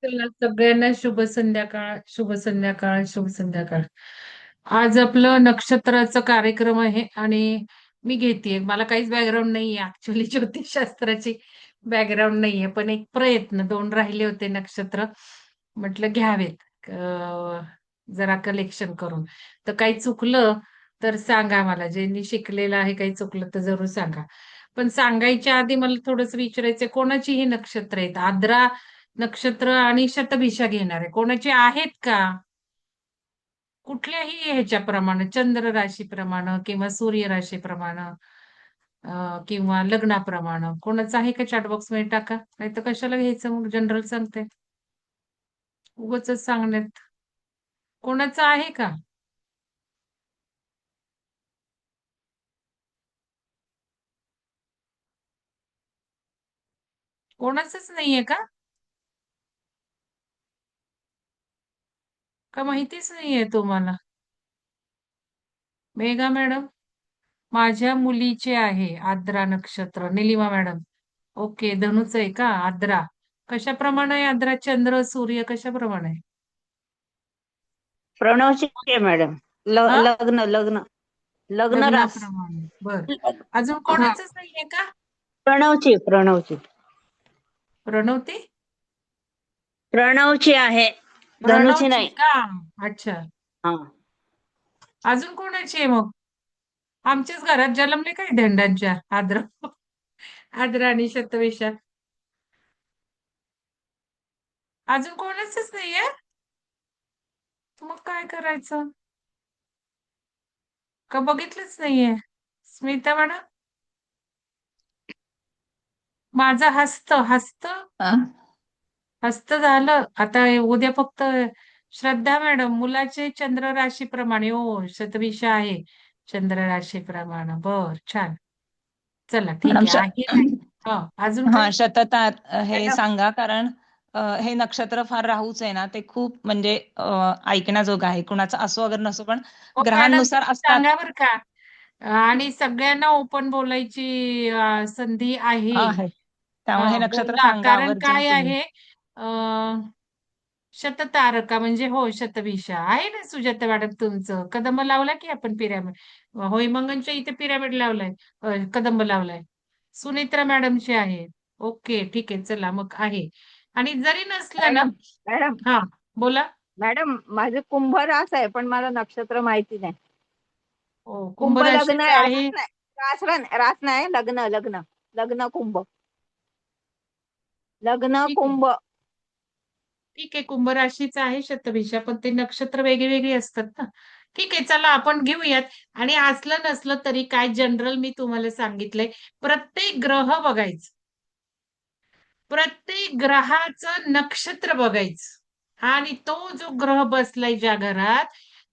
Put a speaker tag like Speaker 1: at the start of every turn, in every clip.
Speaker 1: चला, सगळ्यांना शुभ संध्याकाळ, शुभ संध्याकाळ, शुभ संध्याकाळ. आज आपलं नक्षत्राचा कार्यक्रम आहे आणि मी घेतेय. मला काहीच बॅकग्राऊंड नाहीये, ऍक्च्युली ज्योतिषशास्त्राची बॅकग्राऊंड नाहीये, पण एक प्रयत्न, दोन राहिले होते नक्षत्र, म्हटलं घ्यावेत जरा कलेक्शन करून. तर काही चुकलं तर सांगा मला, ज्यांनी शिकलेलं आहे काही चुकलं तर जरूर सांगा. पण सांगायच्या आधी मला थोडंसं विचारायचं, कोणाची ही नक्षत्र आहेत? आद्रा नक्षत्र आणि शतभिषा घेणार आहे, कोणाचे आहेत का? कुठल्याही ह्याच्याप्रमाणे, चंद्र राशीप्रमाणे किंवा सूर्य राशीप्रमाणे, किंवा लग्नाप्रमाणे कोणाचं आहे का? चॅटबॉक्स मध्ये टाका, नाही तर कशाला घ्यायचं मग, जनरल सांगते. उगाच सांगण्यात कोणाचं आहे का? कोणाचंच नाहीये का? का माहितीच नाहीये तुम्हाला? मेघा मॅडम, माझ्या मुलीचे आहे आद्रा नक्षत्र. Nilima madam, okay. धनुच आहे का आद्रा? कशाप्रमाणे आहे आद्रा? चंद्र सूर्य कशाप्रमाणे आहे?
Speaker 2: प्रणवची आहे मॅडम.
Speaker 1: हा,
Speaker 2: लग्न लग्न लग्न रास.
Speaker 1: लग्नाप्रमाणे. बर. अजून
Speaker 2: हा,
Speaker 1: कोणाचंच नाहीये का?
Speaker 2: प्रणवची
Speaker 1: प्रणवती.
Speaker 2: प्रणवची आहे. धनुची
Speaker 1: प्रणवची
Speaker 2: नाही.
Speaker 1: का? अच्छा.
Speaker 2: हा.
Speaker 1: अजून कोणाची आहे मग? आमच्याच घरात जन्मले काय धेंडांच्या आद्र, आद्र आणि शतविषा. अजून कोणाचंच नाहीये? मग काय करायचं? का बघितलंच नाहीये? स्मिता मॅडम, माझं हस्त हस्त
Speaker 2: हा?
Speaker 1: हस्त झालं आता. उद्या फक्त श्रद्धा मॅडम, मुलाचे चंद्र राशीप्रमाणे. हो, शतभिषा आहे चंद्र राशीप्रमाणे. बर, छान. चला ठीक
Speaker 3: मॅडम
Speaker 1: आहे, आहे नाही. हा, अजून
Speaker 3: हा,
Speaker 1: काही?
Speaker 3: शततात हे
Speaker 2: मॅडम
Speaker 3: सांगा, कारण हे नक्षत्र फार राहूच आहे ना, ते खूप म्हणजे ऐकण्याजोगं आहे. कुणाचं असो अगर नसो, पण
Speaker 1: हो मॅडम,
Speaker 3: ग्रहांनुसार
Speaker 1: तुम्ही
Speaker 3: असतात.
Speaker 1: सांगा बरं का. आणि सगळ्यांना ओपन बोलायची संधी आहे.
Speaker 3: आहे त्यामुळे हे नक्षत्र
Speaker 1: बोला,
Speaker 3: सांगा
Speaker 1: कारण
Speaker 3: आवर्जून
Speaker 1: काय
Speaker 3: तुम्ही.
Speaker 1: आहे, शततारका म्हणजे हो, शतभिषा आहे ना सुजाता मॅडम तुमचं. कदंब लावला की आपण पिरामिड, होय मंगनच्या इथे पिरामिड लावलाय, कदंब लावलाय. सुनेत्रा मॅडमचे आहे. ओके, ठीक आहे, चला मग आहे. आणि जरी नसलं ना,
Speaker 2: मॅडम मॅडम
Speaker 1: हा, बोला.
Speaker 2: मॅडम माझे कुंभ रास आहे, पण मला नक्षत्र माहिती नाही.
Speaker 1: हो, कुंभ
Speaker 2: कुंभ लग्न
Speaker 1: राशीच
Speaker 2: आहे, रास
Speaker 1: आहे.
Speaker 2: नाही. रास नाही, लग्न लग्न लग्न कुंभ. लग्न
Speaker 1: ठीक आहे,
Speaker 2: कुंभ.
Speaker 1: ठीक आहे, कुंभ राशीच आहे शतभिषा, पण ते नक्षत्र वेगळी वेगळी असतात ना. ठीक आहे, चला आपण घेऊयात. आणि असलं नसलं तरी काय, जनरल मी तुम्हाला सांगितलंय, प्रत्येक ग्रह बघायचं, प्रत्येक ग्रहाचं नक्षत्र बघायचं, आणि तो जो ग्रह बसलाय ज्या घरात,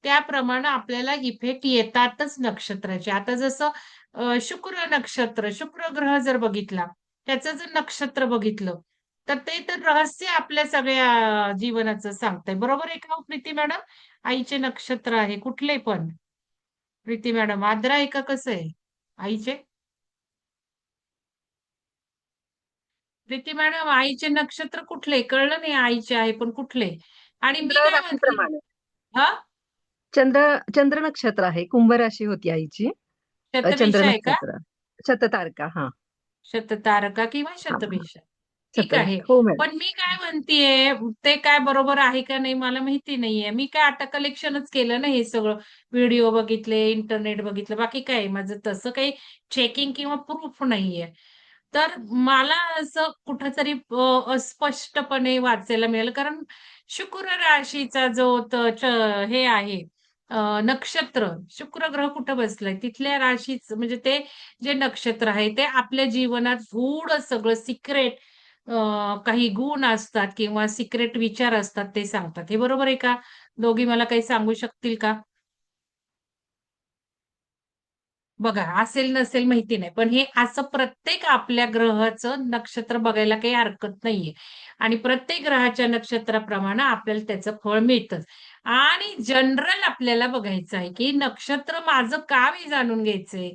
Speaker 1: त्याप्रमाणे आपल्याला इफेक्ट येतातच नक्षत्राचे. आता जसं शुक्र नक्षत्र, शुक्र ग्रह जर बघितला, त्याचं जर नक्षत्र बघितलं, तर ते तर रहस्य आपल्या सगळ्या जीवनाचं सांगतंय. बरोबर आहे का हो प्रीती मॅडम? आईचे नक्षत्र आहे कुठले पण. प्रीती मॅडम, आद्रा आहे का कसं आहे आईचे? प्रीती मॅडम, आईचे नक्षत्र कुठले? कळलं नाही, आईचे आहे पण कुठले? आणि मी
Speaker 4: चंद्र
Speaker 1: काय म्हणते,
Speaker 4: राशीप्रमाणे.
Speaker 1: हा,
Speaker 4: चंद्र चंद्र नक्षत्र आहे. कुंभ राशी होती आईची. चंद्र
Speaker 1: शतभिषा आहे का?
Speaker 4: नक्षत्र. शततारका. हा.
Speaker 1: शततारका किंवा
Speaker 4: हा हा.
Speaker 1: शतभिषा. ठीक आहे.
Speaker 4: शतभिषा. हो मॅडम.
Speaker 1: पण मी काय म्हणतेय, ते काय बरोबर आहे का नाही मला माहिती नाहीये. मी काय आता कलेक्शनच केलं ना हे सगळं. व्हिडिओ बघितले, इंटरनेट बघितलं, बाकी काय माझं तसं काही चेकिंग किंवा प्रूफ नाहीये. तर मला असं कुठंतरी अस्पष्टपणे वाचायला मिळेल, कारण शुक्र राशीचा जो हे आहे, नक्षत्र, शुक्र ग्रह कुठं बसलाय तिथल्या राशीच, म्हणजे ते जे नक्षत्र आहे ते आपल्या जीवनात गूढ सगळं सिक्रेट, काही गुण असतात किंवा सिक्रेट विचार असतात ते सांगतात. हे बरोबर आहे का? दोघी मला काही सांगू शकतील का? बघा, असेल नसेल माहिती नाही, पण हे असं प्रत्येक आपल्या ग्रहाचं नक्षत्र बघायला काही हरकत नाहीये. आणि प्रत्येक ग्रहाच्या नक्षत्राप्रमाणे आपल्याला त्याचं फळ मिळतं. आणि जनरल आपल्याला बघायचं आहे की नक्षत्र माझं का मी जाणून घ्यायचंय.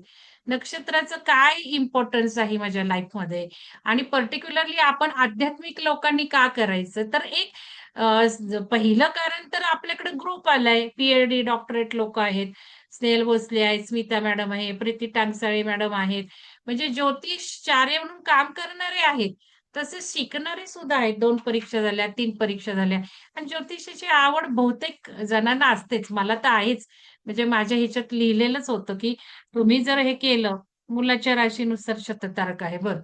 Speaker 1: नक्षत्राचं काय इम्पॉर्टन्स आहे माझ्या लाईफमध्ये आणि पर्टिक्युलरली आपण आध्यात्मिक लोकांनी का करायचं? तर एक पहिलं कारण तर आपल्याकडे ग्रुप आलाय. पीएचडी डॉक्टरेट लोक आहेत. स्नेहल भोसले आहेत, स्मिता मॅडम आहे, प्रीती टांगसाळे मॅडम आहेत. म्हणजे ज्योतिषचार्य म्हणून काम करणारे आहेत. तसेच शिकणारे सुद्धा आहेत. 2 परीक्षा झाल्या, 3 परीक्षा झाल्या आणि ज्योतिषाची आवड बहुतेक जणांना असतेच. मला तर आहेच. म्हणजे माझ्या ह्याच्यात लिहिलेलंच होतं, की तुम्ही जर हे केलं, मुलाच्या राशीनुसार शततारक आहे बरं.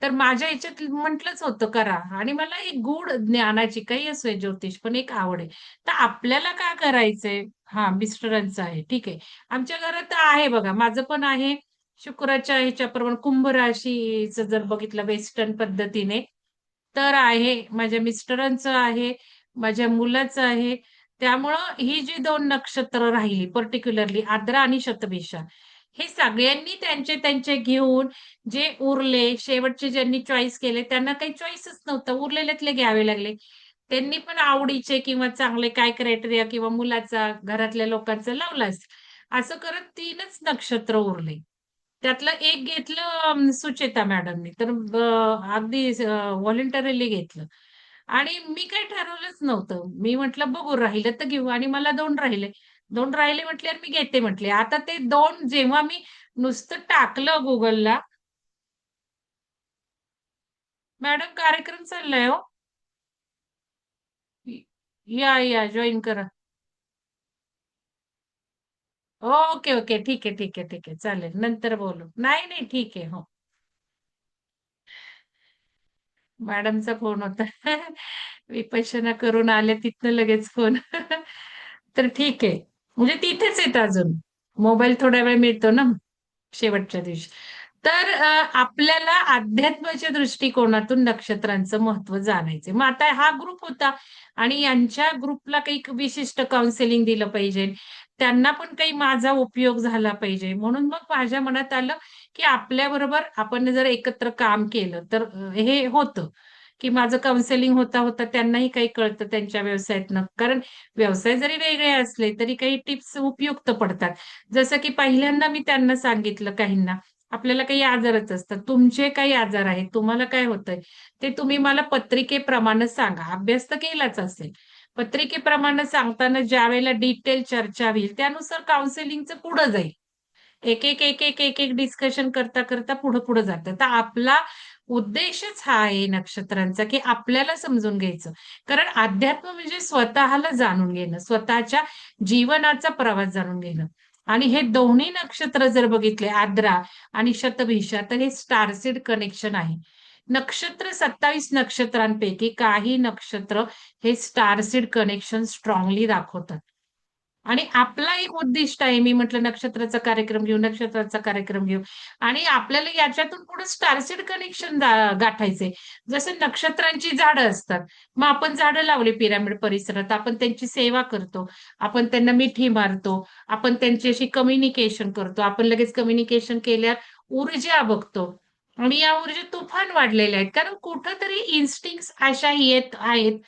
Speaker 1: तर माझ्या ह्याच्यात म्हटलंच होतं करा आणि मला एक गूढ ज्ञानाची काही असो ज्योतिष पण एक आवड आहे. तर आपल्याला का करायचंय? हां, मिस्टरांचं आहे. ठीक आहे. आमच्या घरात तर आहे बघा. माझं पण आहे. शुक्राच्या ह्याच्याप्रमाणे कुंभ राशीचं जर बघितलं वेस्टर्न पद्धतीने, तर आहे. माझ्या मिस्टरांचं आहे. माझ्या मुलाचं आहे. त्यामुळं ही जी 2 नक्षत्र राहिली पर्टिक्युलरली आर्द्रा आणि शतभिषा. हे सगळ्यांनी त्यांचे त्यांचे घेऊन जे उरले, शेवटचे ज्यांनी चॉईस केले त्यांना काही चॉईसच नव्हतं. उरलेल्यातले घ्यावे लागले. त्यांनी पण आवडीचे किंवा चांगले काय क्रायटेरिया किंवा मुलाचा, घरातल्या लोकांचा लावलाच. असं करत 3च नक्षत्र उरले. त्यातलं एक घेतलं सुचेता मॅडमनी. तर अगदी व्हॉलंटरीली घेतलं. आणि मी काही ठरवलंच नव्हतं. मी म्हटलं बघू राहिलं तर घेऊ आणि मला 2 राहिले. 2 राहिले म्हटल्यावर मी घेते म्हटले. आता ते 2 जेव्हा मी नुसतं टाकलं Googleला, मॅडम कार्यक्रम चाललाय हो. या जॉइन करा. Okay, okay. ठीक आहे, ठीक आहे, ठीक आहे. चालेल. नंतर बोलू. नाही, नाही. ठीक आहे. हो. मॅडमचा फोन होता. विपश्यना करून आले तिथनं लगेच फोन. तर ठीक आहे. म्हणजे तिथेच आहेत अजून. मोबाईल थोडा वेळ मिळतो ना शेवटच्या दिवशी. तर आपल्याला अध्यात्माच्या दृष्टिकोनातून नक्षत्रांचं महत्त्व जाणायचंय. मग आता हा ग्रुप होता आणि यांच्या ग्रुपला काही विशिष्ट काउन्सिलिंग दिलं पाहिजे. त्यांना पण काही माझा उपयोग झाला पाहिजे. म्हणून मग माझ्या मनात आलं, की आपल्याबरोबर आपण जर एकत्र काम केलं तर हे होतं, की माझं काउन्सिलिंग होता त्यांनाही काही कळतं त्यांच्या व्यवसायातनं. कारण व्यवसाय जरी वेगळे असले तरी काही टिप्स उपयुक्त पडतात. जसं की पहिल्यांदा मी त्यांना सांगितलं काहींना, आपल्याला काही आजारच असतात. तुमचे काही आजार आहेत, तुम्हाला काय होतंय, ते तुम्ही मला पत्रिकेप्रमाणे सांगा. अभ्यास तर केलाच असेल. पत्रिकेप्रमाणे सांगताना ज्यावेळेला डिटेल चर्चा होईल, त्यानुसार काउन्सिलिंगचं पुढं जाईल. एक डिस्कशन करता पुढं जातं. तर आपला उद्देशच हा आहे नक्षत्रांचा, की आपल्याला समजून घ्यायचं. कारण अध्यात्म म्हणजे स्वतःला जाणून घेणं, स्वतःच्या जीवनाचा प्रवास जाणून घेणं. आणि हे दोन्ही नक्षत्र जर बघितले आर्द्रा आणि शतभिषा, तर हे स्टारसीड कनेक्शन आहे. नक्षत्र 27 नक्षत्रांपैकी काही नक्षत्र हे स्टारसीड कनेक्शन स्ट्रॉंगली दाखवतात. आणि आपला एक उद्दिष्ट आहे, मी म्हटलं नक्षत्राचा कार्यक्रम घेऊ, नक्षत्राचा कार्यक्रम घेऊ आणि आपल्याला याच्यातून पुढे स्टारसीड कनेक्शन गाठायचंय. जसं नक्षत्रांची झाडं असतात. मग आपण झाडं लावली पिरामिड परिसरात, आपण त्यांची सेवा करतो, आपण त्यांना मिठी मारतो, आपण त्यांच्याशी कम्युनिकेशन करतो. आपण लगेच कम्युनिकेशन केल्यावर ऊर्जा बघतो आणि या ऊर्जा तुफान वाढलेल्या आहेत. कारण कुठेतरी इन्स्टिंक्ट्स अशा येत आहेत,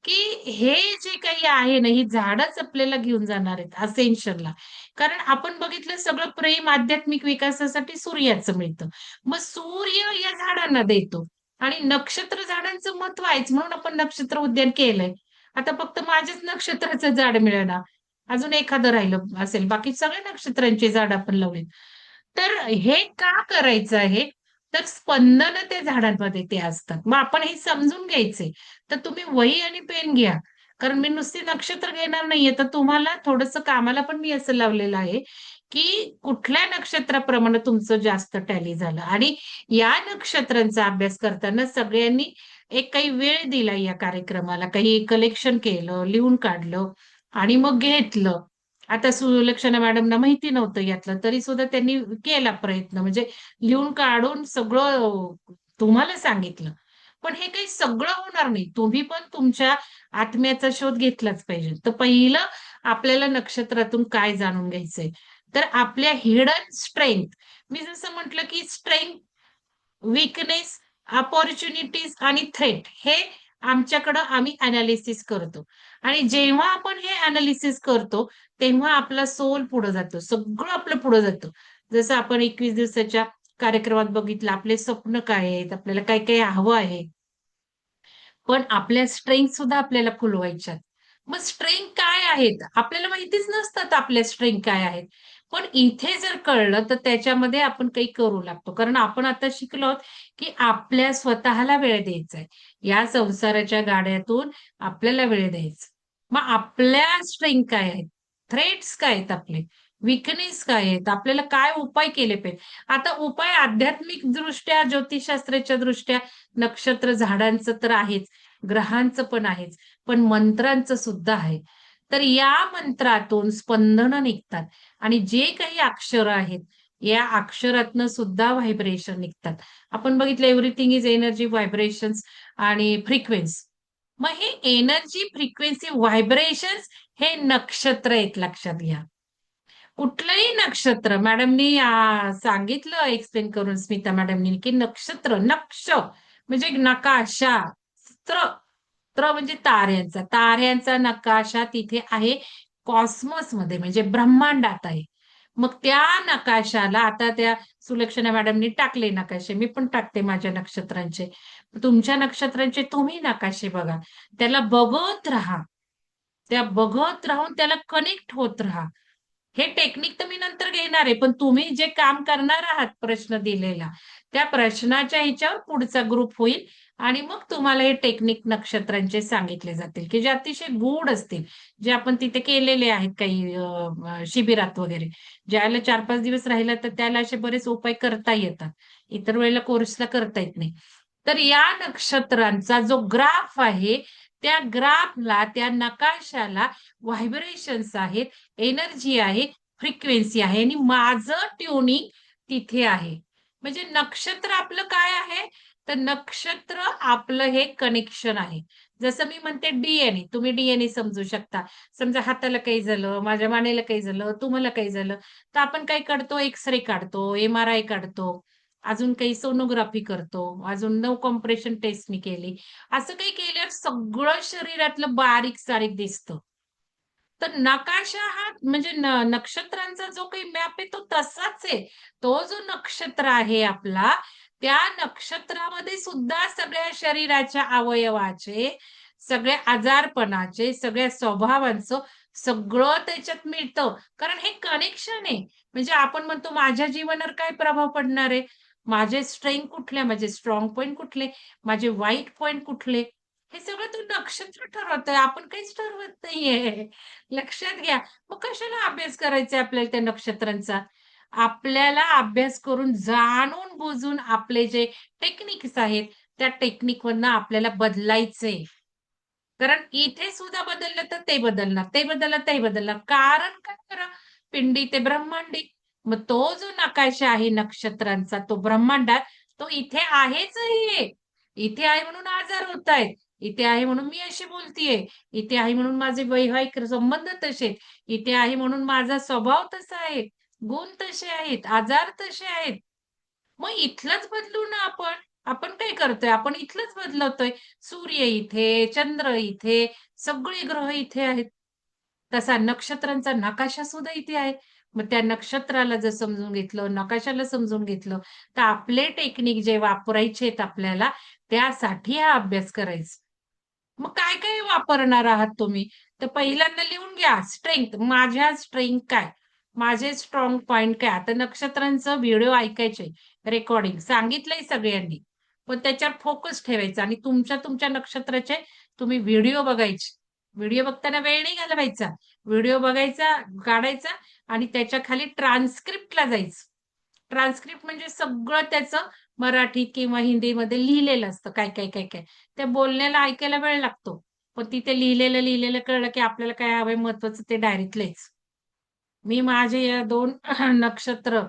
Speaker 1: की हे जे काही आहे ना, ही झाडच आपल्याला घेऊन जाणार आहेत असेन्शनला. कारण आपण बघितलं सगळं प्रेम आध्यात्मिक विकासासाठी सूर्याचं मिळतं. मग सूर्य या झाडांना देतो आणि नक्षत्र झाडांचं महत्व आहेच म्हणून आपण नक्षत्र उद्यान केलंय. आता फक्त माझ्याच नक्षत्राचं झाड मिळेना. अजून एखादं राहिलं असेल. बाकी सगळ्या नक्षत्रांची झाडं आपण लावलीत. तर हे का करायचं आहे? तर स्पंदन त्या झाडांमध्ये ते असतात. मग आपण हे समजून घ्यायचंय. तर तुम्ही वही आणि पेन घ्या. कारण मी नुसती नक्षत्र घेणार नाहीये. तर तुम्हाला थोडंसं कामाला पण मी असं लावलेलं आहे, की कुठल्या नक्षत्राप्रमाणे तुमचं जास्त टॅली झालं आणि या नक्षत्रांचा अभ्यास करताना सगळ्यांनी एक काही वेळ दिला या कार्यक्रमाला. काही कलेक्शन केलं, लिहून काढलं आणि मग घेतलं. आता सुलक्षणा मॅडमना माहिती नव्हतं यातलं, तरी सुद्धा त्यांनी केला प्रयत्न. म्हणजे लिहून काढून सगळं तुम्हाला सांगितलं. पण हे काही सगळं होणार नाही. तुम्ही पण तुमच्या आत्म्याचा शोध घेतलाच पाहिजे. तर पहिलं आपल्याला नक्षत्रातून काय जाणून घ्यायचंय? तर आपल्या हिडन स्ट्रेंग्थ मी जसं म्हटलं, की स्ट्रेंग्थ, वीकनेस, अपॉर्च्युनिटीज आणि थ्रेट हे आमच्याकडं आम्ही एनालिसिस करतो. आणि जेव्हा आपण हे एनालिसिस करतो, तेव्हा आपला सोल पुढे जातो. सगळं आपलं पुढे जातं. जसं आपण 21 दिवसाच्या कार्यक्रमात बघितलं, आपले स्वप्न काय आहेत, आपल्याला काय काय हवं आहे. पण आपल्या स्ट्रेंग्थ सुद्धा आपल्याला फुलवायच्यात. मग स्ट्रेंग्थ काय आहेत? आपल्याला माहितीच नसतात आपल्या स्ट्रेंग्थ काय आहेत. पण इथे जर कळलं तर त्याच्यामध्ये आपण काही करू लागतो. कारण आपण आता शिकलो आहोत, की आपल्या स्वतःला वेळ द्यायचा आहे. या संसाराच्या गाड्यातून आपल्याला वेळ द्यायचा. मग आपल्या स्ट्रेंग्थ काय आहेत? थ्रेट्स काय आहेत आपले? वीकनेस काय आहेत? आपल्याला काय उपाय केले पाहिजे? आता उपाय आध्यात्मिक दृष्ट्या, ज्योतिषशास्त्राच्या दृष्ट्या नक्षत्र, झाडांचं तर आहेच. ग्रहांचं पण आहेच, पण मंत्रांचं सुद्धा आहे. तर या मंत्रातून स्पंदनं निघतात आणि जे काही अक्षरं आहेत, या अक्षरातनं सुद्धा व्हायब्रेशन निघतात. आपण बघितलं एव्हरीथिंग इज एनर्जी, व्हायब्रेशन्स आणि फ्रिक्वेन्सी. मग हे एनर्जी, फ्रिक्वेन्सी, व्हायब्रेशन्स हे नक्षत्र आहेत लक्षात घ्या. कुठलंही नक्षत्र मॅडमनी सांगितलं एक्सप्लेन करून स्मिता मॅडमनी की नक्षत्र म्हणजे नकाशा त्र म्हणजे ताऱ्यांचा नकाशा तिथे आहे कॉस्मॉसमध्ये म्हणजे ब्रह्मांडात आहे. मग त्या नकाशाला आता त्या सुलक्षणा मॅडमनी टाकले नकाशे, मी पण टाकते माझ्या नक्षत्रांचे. तुमच्या नक्षत्रांचे तुम्ही नकाशे बघा, त्याला बघत राहा, त्या बघत राहून त्याला कनेक्ट होत राहा. हे टेक्निक तर मी नंतर घेणार आहे, पण तुम्ही जे काम करणार आहात प्रश्न दिलेला, त्या प्रश्नाच्या ह्याच्यावर पुढचा ग्रुप होईल आणि मग तुम्हाला हे टेक्निक नक्षत्रांचे सांगितले जातील, की जे अतिशय गूढ असतील, जे आपण तिथे केलेले आहेत काही शिबिरात वगैरे. ज्याला 4-5 दिवस राहिला तर त्याला असे बरेच उपाय करता येतात. इतर वेळेला कोर्सला करता येत नाही. तर या नक्षत्रांचा जो ग्राफ आहे, त्या ग्राफला, त्या नकाशाला व्हायब्रेशन्स आहेत, एनर्जी आहे, फ्रिक्वेन्सी आहे आणि माझं ट्युनिंग तिथे आहे. म्हणजे नक्षत्र आपलं काय आहे? तर नक्षत्र आपलं हे कनेक्शन आहे. जसं मी म्हणते डीएनए, तुम्ही डीएनए समजू शकता. समजा हाताला काही झालं, माझ्या मानेला काही झालं, तुम्हाला काही झालं, तर आपण काय काढतो? एक्स-रे काढतो, एमआरआय काढतो, अजून काही सोनोग्राफी करतो, अजून नो कॉम्प्रेशन टेस्ट मी केली. असं काही केल्यावर सगळं शरीरातलं बारीक-सारीक दिसतं. तर नकाशा हा म्हणजे नक्षत्रांचा जो काही मॅप आहे तो तसाच आहे. तो जो नक्षत्र आहे आपला, त्या नक्षत्रामध्ये सुद्धा सगळ्या शरीराच्या अवयवाचे, सगळ्या आजारपणाचे, सगळ्या स्वभावांचं सगळं त्याच्यात मिळतं. कारण हे कनेक्शन आहे. म्हणजे आपण म्हणतो माझ्या जीवनावर काय प्रभाव पडणार आहे? माझे स्ट्रेंथ कुठले? माझे स्ट्रॉंग पॉइंट कुठले? माझे वाईट पॉइंट कुठले? हे सगळं तो नक्षत्र ठरवतंय. आपण काहीच ठरवत नाहीये. लक्षात घ्या. मग कशाला अभ्यास करायचा आपल्याला त्या नक्षत्रांचा? आपल्याला अभ्यास करून जाणून बुजून आपले जे टेक्निक्स आहेत, त्या टेक्निकवरनं आपल्याला बदलायचंय. कारण इथे सुद्धा बदललं तर ते बदलणार, ते बदललं ते बदलणार. कारण काय बरं? पिंडी ते ब्रह्मांडी. मग तो जो नकाशा आहे नक्षत्रांचा, तो ब्रह्मांडात, तो इथे आहेचही. इथे आहे म्हणून आजार होतायत. इथे आहे म्हणून मी अशी बोलतीये. इथे आहे म्हणून माझे वैवाहिक संबंध तसे. इथे आहे म्हणून माझा स्वभाव तसा आहे. गुण तसे आहेत, आजार तसे आहेत. मग इथलंच बदलू ना आपण. आपण काय करतोय? आपण इथलंच बदलवतोय. सूर्य इथे, चंद्र इथे, सगळे ग्रह इथे आहेत. तसा नक्षत्रांचा नकाशा सुद्धा इथे आहे. मग त्या नक्षत्राला जर समजून घेतलं, नकाशाला समजून घेतलं, तर आपले टेक्निक जे वापरायचे आहेत आपल्याला, त्यासाठी हा अभ्यास करायचा. मग काय काय वापरणार आहात तुम्ही? तर पहिल्यांदा लिहून घ्या स्ट्रेंग्थ. माझ्या स्ट्रेंग्थ काय? माझे स्ट्रॉंग पॉइंट काय? आता नक्षत्रांचं व्हिडिओ ऐकायचे, रेकॉर्डिंग सांगितलंय सगळ्यांनी. पण त्याच्यावर फोकस ठेवायचा आणि तुमच्या नक्षत्राचे तुम्ही व्हिडिओ बघायचे. व्हिडिओ बघताना वेळ नाही घालवायचा. व्हिडिओ बघायचा, काढायचा आणि त्याच्या खाली ट्रान्सक्रिप्टला जायचं. ट्रान्सक्रिप्ट म्हणजे सगळं त्याचं मराठीत किंवा हिंदीमध्ये लिहिलेलं असतं. काय. त्या बोलण्याला ऐकायला वेळ लागतो. पण तिथे लिहिलेलं कळलं की आपल्याला काय हवंय महत्वाचं ते डायरीत लिहायचं. मी माझे या 2 नक्षत्र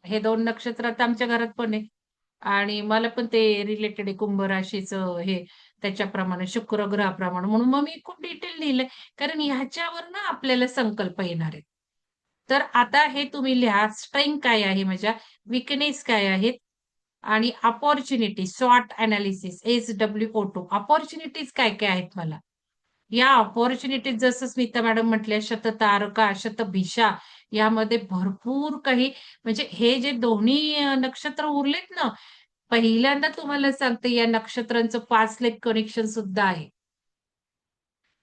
Speaker 1: हे 2 नक्षत्र आता आमच्या घरात पण आहे आणि मला पण ते रिलेटेड आहे कुंभ राशीचं हे त्याच्याप्रमाणे शुक्र ग्रहाप्रमाणे म्हणून मग मी खूप डिटेल लिहिलंय. कारण ह्याच्यावर ना आपल्याला संकल्प येणार आहेत. तर आता हे तुम्ही लिहा स्ट्रेंग्थ काय आहे माझ्या, वीकनेस काय आहेत आणि अपॉर्च्युनिटी, स्वॉट एनालिसिस, SWOT अपॉर्च्युनिटीज काय काय आहेत मला या ऑपॉर्च्युनिटीज जसं स्मिता मॅडम म्हटल्या, शततारका, शतभिषा यामध्ये भरपूर काही म्हणजे हे जे दोन्ही नक्षत्र उरलेत ना, पहिल्यांदा तुम्हाला सांगते या नक्षत्रांचं 5 लेट कनेक्शन सुद्धा आहे.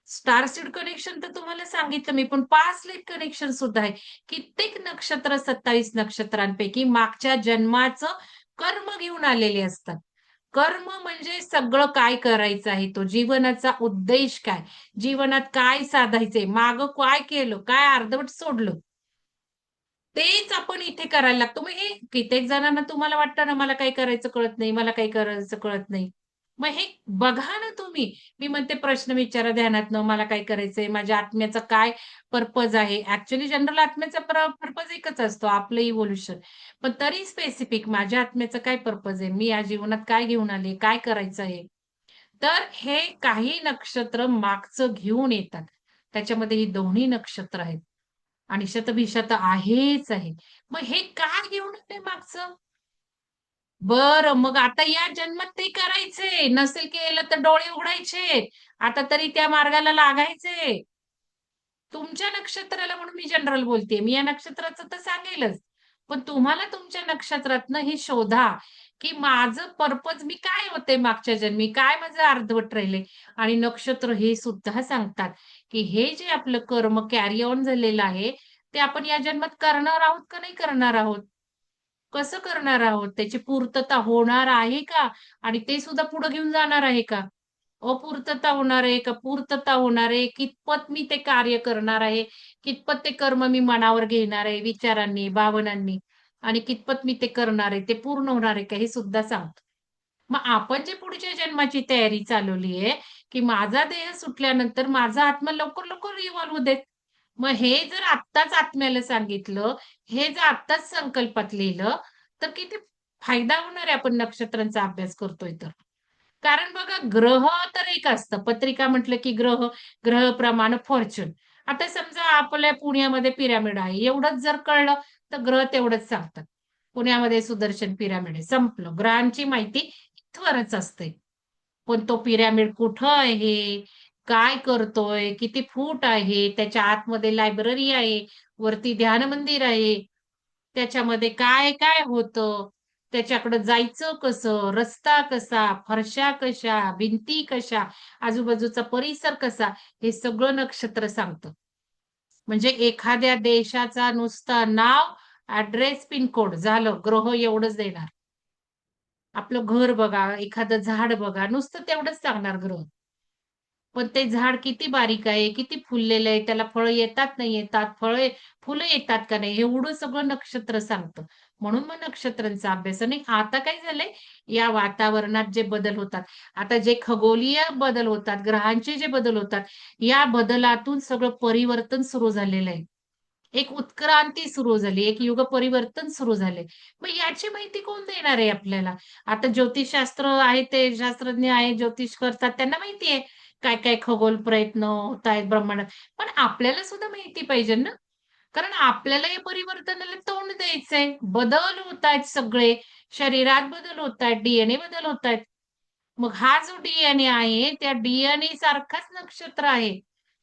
Speaker 1: स्टार सीड कनेक्शन तर तुम्हाला सांगितलं मी, पण 5 लेट कनेक्शन सुद्धा आहे. कित्येक नक्षत्र 27 नक्षत्रांपैकी मागच्या जन्माचं कर्म घेऊन आलेले असतात. कर्म म्हणजे सगळं काय करायचं आहे तो, जीवनाचा उद्देश काय, जीवनात काय साधायचंय, मागं काय केलं, काय अर्धवट सोडलं. तेच आपण इथे करायला लागतो. मग हे कित्येक जणांना तुम्हाला वाटतं ना, मला काही करायचं कळत नाही, मला काही करायचं कळत नाही. मग हे बघा ना तुम्ही. मी म्हणते प्रश्न विचारा ध्यानातनं, मला काय करायचंय, माझ्या आत्म्याचा काय पर्पज आहे. ऍक्च्युअली जनरल आत्म्याचा पर्पज एकच असतो, आपलं इव्होल्युशन. पण तरी स्पेसिफिक माझ्या आत्म्याचा काय पर्पज आहे, मी या जीवनात काय घेऊन आले, काय करायचं आहे. तर हे काही नक्षत्र मागचं घेऊन येतात. त्याच्यामध्ये ही दोन्ही नक्षत्र आहेत. आणि शतभिषा तर आहेच आहे. मग हे का घेऊन आले मागचं? बरं, मग आता या जन्मात ते करायचे. नसेल केलं तर डोळे उघडायचे. आता तरी त्या मार्गाला लागायचे. तुमच्या नक्षत्राला म्हणून मी जनरल बोलतेय. मी या नक्षत्राचं तर सांगेलच. पण तुम्हाला तुमच्या नक्षत्रातनं हे शोधा, की माझं पर्पज मी काय होते मागच्या जन्मी, काय माझं अर्धवट राहिले. आणि नक्षत्र हे सुद्धा सांगतात, की हे जे आपलं कर्म कॅरी ऑन झालेलं आहे, ते आपण या जन्मात करणार आहोत का नाही करणार आहोत? कसं करणार आहोत? त्याची पूर्तता होणार आहे का? आणि ते सुद्धा पुढे घेऊन जाणार आहे का? अपूर्तता होणार आहे का पूर्तता होणार आहे? कितपत मी ते कार्य करणार आहे? कितपत ते कर्म मी मनावर घेणार आहे विचारांनी, भावनांनी आणि कितपत मी ते करणार आहे, ते पूर्ण होणार आहे का? हे सुद्धा सांगतो. मग आपण जे पुढच्या जन्माची तयारी चालवली आहे, की माझा देह सुटल्यानंतर माझा आत्मा लवकर-लवकर रिव्हॉल्व होऊ देत. मग हे जर आत्ताच आत्म्याला सांगितलं, हे जर आत्ताच संकल्पात लिहिलं, तर किती फायदा होणार आहे आपण नक्षत्रांचा अभ्यास करतोय तर. कारण बघा ग्रह तर एक असतं. पत्रिका म्हटलं की ग्रह, ग्रहप्रमाणे फॉर्च्यून. आता समजा आपल्या पुण्यामध्ये पिरॅमिड आहे. एवढंच जर कळलं, तर ग्रह तेवढंच सांगतात. पुण्यामध्ये सुदर्शन पिरॅमिड आहे. संपलं. ग्रहांची माहिती इथवरच असते. पण तो पिरॅमिड कुठं आहे? काय करतोय? किती फूट आहे? त्याच्या आतमध्ये लायब्ररी आहे, वरती ध्यान मंदिर आहे. त्याच्यामध्ये काय-काय होतं? त्याच्याकडं जायचं कसं? रस्ता कसा? फरशा कशा? भिंती कशा? आजूबाजूचा परिसर कसा? हे सगळं नक्षत्र सांगतं. म्हणजे एखाद्या देशाचा नुसता नाव, ॲड्रेस, पिनकोड झालं. ग्रह एवढंच देणार. आपलं घर बघा, एखादं झाड बघा, नुसतं तेवढंच सांगणार ग्रह. पण ते झाड किती बारीक आहे, किती फुललेलं आहे, त्याला फळं येतात, नाही येतात, फुलं येतात का नाही, एवढं सगळं नक्षत्र सांगतं. म्हणून मग नक्षत्रांचा अभ्यास आणि आता काय झालंय, या वातावरणात जे बदल होतात, आता जे खगोलीय बदल होतात, ग्रहांचे जे बदल होतात, या बदलातून सगळं परिवर्तन सुरू झालेलं आहे. एक उत्क्रांती सुरू झाली, एक युग परिवर्तन सुरू झाले. मग याची माहिती कोण देणार आहे आपल्याला? आता ज्योतिषशास्त्र आहे, ते शास्त्रज्ञ आहे, ज्योतिष करतात, त्यांना माहिती आहे. काय-काय खगोल प्रयत्न होतायत ब्रह्मांडात. पण आपल्याला सुद्धा माहिती पाहिजे ना, कारण आपल्याला या परिवर्तनाला तोंड द्यायचंय. बदल होतायत सगळे. शरीरात बदल होतायत, डीएनए बदल होतायत. मग हा जो डीएनए आहे, त्या डीएनए सारखाच नक्षत्र आहे.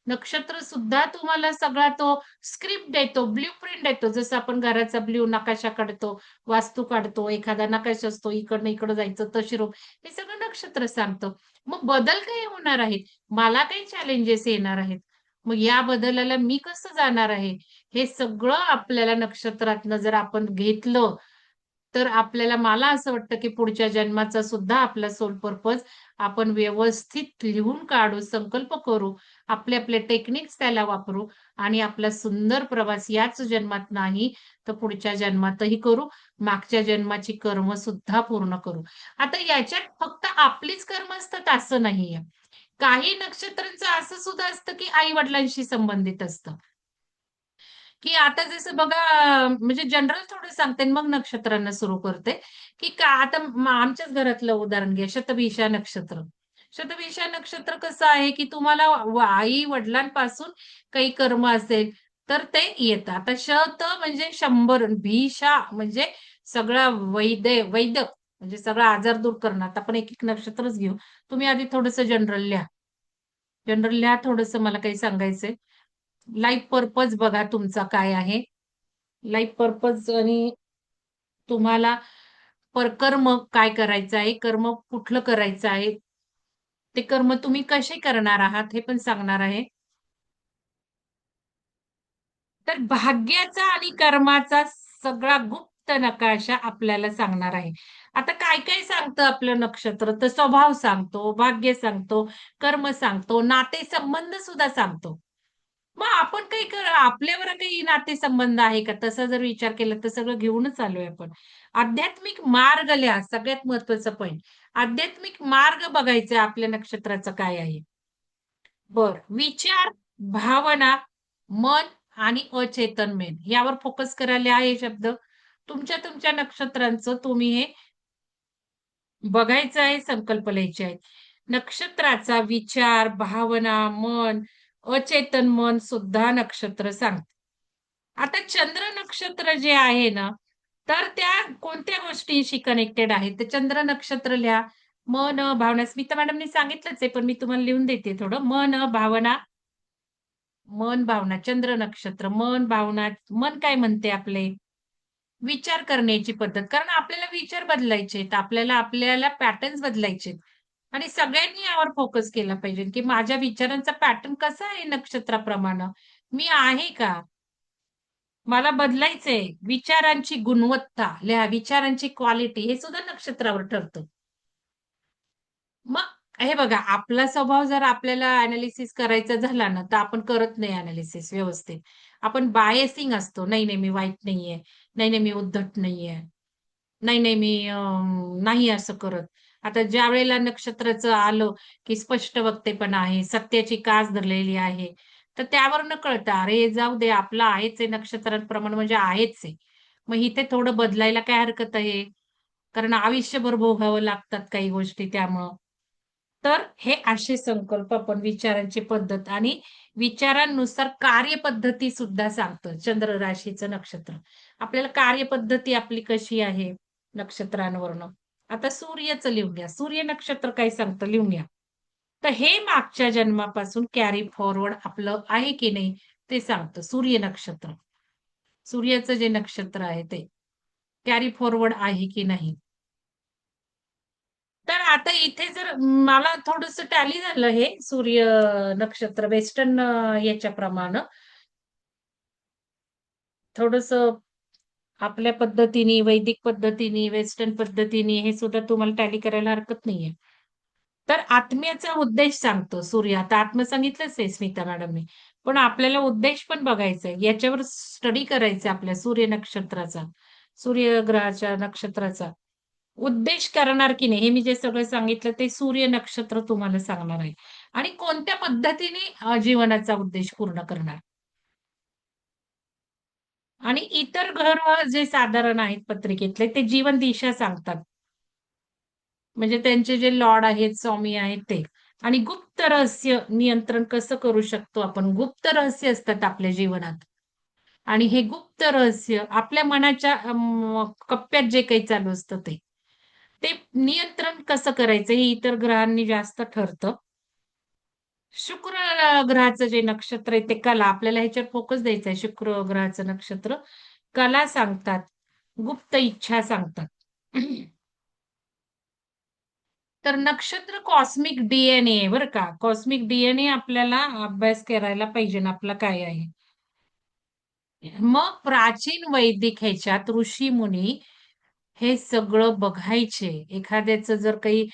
Speaker 1: नक्षत्र सुद्धा तुम्हाला सगळा तो स्क्रिप्ट देतो, ब्लूप्रिंट देतो. जसं आपण घराचा नकाशा काढतो, वास्तू काढतो, एखादा नकाशा असतो, इकडनं इकडं जायचं, तशी रोप. हे सगळं नक्षत्र सांगतं. मग बदल काय होणार आहेत? मला काही चॅलेंजेस येणार आहेत. मग या बदलाला मी कसं जाणार आहे? हे सगळं आपल्याला नक्षत्रातनं जर आपण घेतलं, तर आपल्याला मला असं वाटतं, की पुढच्या जन्माचा सुद्धा आपला सोल पर्पज आपण व्यवस्थित लिहून काढू, संकल्प करू, आपले टेक्निक्स त्याला वापरू आणि आपला सुंदर प्रवास याच जन्मात नाही, तर पुढच्या जन्मातही करू. मागच्या जन्माची कर्म सुद्धा पूर्ण करू. आता याच्यात फक्त आपलीच कर्म असतात असं नाहीये. काही नक्षत्रांचं असं सुद्धा असतं, की आई-वडिलांशी संबंधित असतं. की आता जसं बघा म्हणजे जनरल थोडं सांगते आणि मग नक्षत्रांना सुरू करते, की का आता आमच्याच घरातलं उदाहरण घ्या, शतभिषा नक्षत्र. शतभिषा नक्षत्र कसं आहे, की तुम्हाला आई-वडिलांपासून काही कर्म असेल, तर ते येतं. आता शत म्हणजे 100 भीषा म्हणजे सगळा वैद्य म्हणजे सगळा आजार दूर करणं. आता आपण एक-एक नक्षत्रच घेऊ. तुम्ही आधी थोडंसं जनरल लिहा. जनरल लिहा थोडंसं, मला काही सांगायचंय. लाईफ पर्पज बघा तुमचा काय आहे. लाईफ पर्पज आणि तुम्हाला परकर्म काय करायचं आहे, कर्म कुठलं करायचं आहे, ते कर्म तुम्ही कसे करणार आहात हे पण सांगणार आहे. तर भाग्याचा आणि कर्माचा सगळा गुप्त नकाशा आपल्याला सांगणार आहे. आता काय काय सांगतं आपलं नक्षत्र? तर स्वभाव सांगतो, भाग्य सांगतो, कर्म सांगतो, नातेसंबंध सुद्धा सांगतो. मग आपण काही आपल्यावर काही नातेसंबंध आहे का? तसा जर विचार केला तर सगळं घेऊनच आलोय आपण. आध्यात्मिक मार्ग लिहा, सगळ्यात महत्वाचं पॉइंट. आध्यात्मिक मार्ग बघायचा आपल्या नक्षत्राचं काय आहे. विचार, भावना, मन आणि अचेतन मन यावर फोकस करायला आहे शब्द. तुमच्या नक्षत्रांचं तुम्ही हे बघायचं आहे, संकल्प लिहायचे आहेत. नक्षत्राचा विचार, भावना, मन, अचेतन मन सुद्धा नक्षत्र सांगते. आता चंद्र नक्षत्र जे आहे ना, तर त्या कोणत्या गोष्टींशी कनेक्टेड आहे? तर चंद्र नक्षत्र लिहा. मन, भावना. स्मिता मॅडमनी सांगितलंच आहे, पण मी तुम्हाला लिहून देते थोडं. मन, भावना, चंद्र नक्षत्र, मन, भावना. मन काय म्हणते आपले? विचार करण्याची पद्धत. कारण आपल्याला विचार बदलायचे आहेत. आपल्याला आपल्याला पॅटर्न्स बदलायचे आहेत. आणि सगळ्यांनी यावर फोकस केला पाहिजे, की माझ्या विचारांचा पॅटर्न कसा आहे नक्षत्राप्रमाणे? मी आहे का? मला बदलायचंय. विचारांची गुणवत्ता लिहा, विचारांची क्वालिटी हे सुद्धा नक्षत्रावर ठरतं. मग हे बघा, आपला स्वभाव जर आपल्याला अनालिसिस करायचा झाला ना, तर आपण करत नाही अनालिसिस व्यवस्थित. आपण बायसिंग असतो. नाही, नाही मी वाईट नाहीये. नाही, नाही मी उद्धट नाहीये. नाही, नाही मी नाही असं करत. आता ज्यावेळेला नक्षत्राचं आलं, की स्पष्ट वक्तेपणा आहे, सत्याची कास धरलेली आहे. तर त्यावरनं कळतं, अरे जाऊ दे आपलं आहेच आहे नक्षत्रांप्रमाणे म्हणजे आहेच आहे. मग इथे थोडं बदलायला काय हरकत आहे? कारण आयुष्यभर भोगावं लागतात काही गोष्टी त्यामुळं. तर हे असे संकल्प आपण विचारांची पद्धत आणि विचारांनुसार कार्यपद्धती सुद्धा सांगतं चंद्र राशीचं नक्षत्र. आपल्याला कार्यपद्धती आपली कशी आहे नक्षत्रांवरनं. आता सूर्याचं लिहून घ्या. सूर्य नक्षत्र काय सांगतं लिहून घ्या. तर हे मागच्या जन्मापासून कॅरी फॉरवर्ड आपलं आहे की नाही ते सांगतं सूर्य नक्षत्र. सूर्याचं जे नक्षत्र आहे ते कॅरी फॉरवर्ड आहे की नाही. तर आता इथे जर मला थोडंसं टॅली झालं हे सूर्य नक्षत्र वेस्टर्न याच्याप्रमाणे. थोडंसं आपल्या पद्धतीने, वैदिक पद्धतीने, वेस्टर्न पद्धतीने हे सुद्धा तुम्हाला टॅली करायला हरकत नाहीये. तर आत्म्याचा उद्देश सांगतो सूर्य. आता आत्म सांगितलंच आहे स्मिता मॅडमने. पण आपल्याला उद्देश पण बघायचा आहे. याच्यावर स्टडी करायचा आपल्या सूर्य नक्षत्राचा, सूर्यग्रहाच्या नक्षत्राचा. उद्देश करणार की नाही, हे मी जे सगळं सांगितलं ते सूर्य नक्षत्र तुम्हाला सांगणार आहे. आणि कोणत्या पद्धतीने जीवनाचा उद्देश पूर्ण करणार. आणि इतर ग्रह जे साधारण आहेत पत्रिकेतले ते जीवन दिशा सांगतात. म्हणजे त्यांचे जे लॉर्ड आहेत, स्वामी आहेत ते. आणि गुप्त रहस्य नियंत्रण कसं करू शकतो आपण? गुप्त रहस्य असतात आपल्या जीवनात. आणि हे गुप्त रहस्य आपल्या मनाच्या कप्प्यात जे काही चालू असतं ते. ते नियंत्रण कसं करायचं हे इतर ग्रहांनी जास्त ठरतं. शुक्र ग्रहाचं जे नक्षत्र आहे ते कला. आपल्याला ह्याच्यावर फोकस द्यायचा आहे. शुक्र ग्रहाचं नक्षत्र कला सांगतात, गुप्त इच्छा सांगतात. तर नक्षत्र कॉस्मिक डीएनए बरं का. कॉस्मिक डीएनए आपल्याला अभ्यास करायला पाहिजे ना आपला काय आहे. मग प्राचीन वैदिक ह्याच्यात ऋषी-मुनी हे सगळं बघायचे. एखाद्याचं जर काही